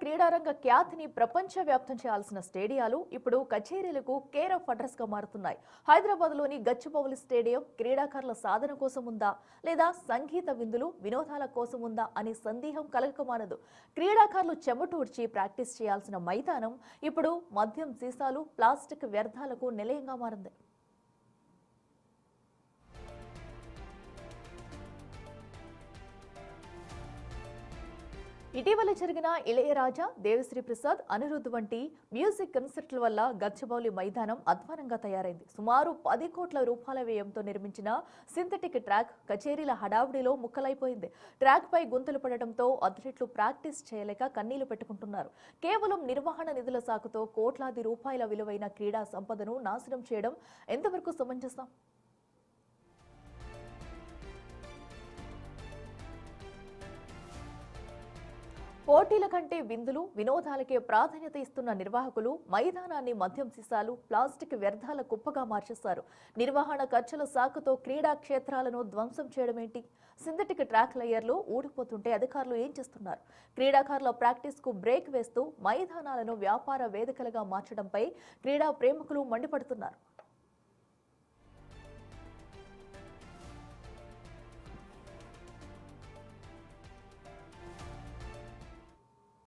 క్రీడారంగ ఖ్యాతిని ప్రపంచవ్యాప్తం చేయాల్సిన స్టేడియాలు ఇప్పుడు కచేరీలకు కేర్ ఆఫ్ అడ్రస్ గా మారుతున్నాయి. హైదరాబాద్లోని గచ్చిబౌలి స్టేడియం క్రీడాకారుల సాధన కోసం ఉందా లేదా సంగీత విందులు వినోదాల కోసం ఉందా అనే సందేహం కలగకమానదు. క్రీడాకారులు చెమటూడ్చి ప్రాక్టీస్ చేయాల్సిన మైదానం ఇప్పుడు మద్యం సీసాలు ప్లాస్టిక్ వ్యర్థాలకు నిలయంగా మారింది. ఇటీవల జరిగిన ఇళయరాజా, దేవిశ్రీ ప్రసాద్, అనిరుద్ధ్ వంటి మ్యూజిక్ కన్సర్ట్ల వల్ల గచ్చిబౌలి మైదానం అధ్వానంగా తయారైంది. సుమారు 10 కోట్ల రూపాయల వ్యయంతో నిర్మించిన సింథటిక్ ట్రాక్ కచేరీల హడావుడిలో ముక్కలైపోయింది. ట్రాక్ పై గుంతలు పడటంతో అథ్లెట్లు ప్రాక్టీస్ చేయలేక కన్నీళ్లు పెట్టుకుంటున్నారు. కేవలం నిర్వహణ నిధుల సాకుతో కోట్లాది రూపాయల విలువైన క్రీడా సంపదను నాశనం చేయడం ఎంతవరకు సమంజసం? పోటీల కంటే విందులు వినోదాలకే ప్రాధాన్యత ఇస్తున్న నిర్వాహకులు మైదానాన్ని మద్యం సీసాలు ప్లాస్టిక్ వ్యర్థాల కుప్పగా మార్చేశారు. నిర్వహణ ఖర్చుల సాకుతో క్రీడా క్షేత్రాలను ధ్వంసం చేయడమేంటి? సింథటిక్ ట్రాక్ లేయర్లు ఊడిపోతుంటే అధికారులు ఏం చేస్తున్నారు? క్రీడాకారుల ప్రాక్టీస్ కు బ్రేక్ వేస్తూ మైదానాలను వ్యాపార వేదికలుగా మార్చడంపై క్రీడా ప్రేమికులు మండిపడుతున్నారు.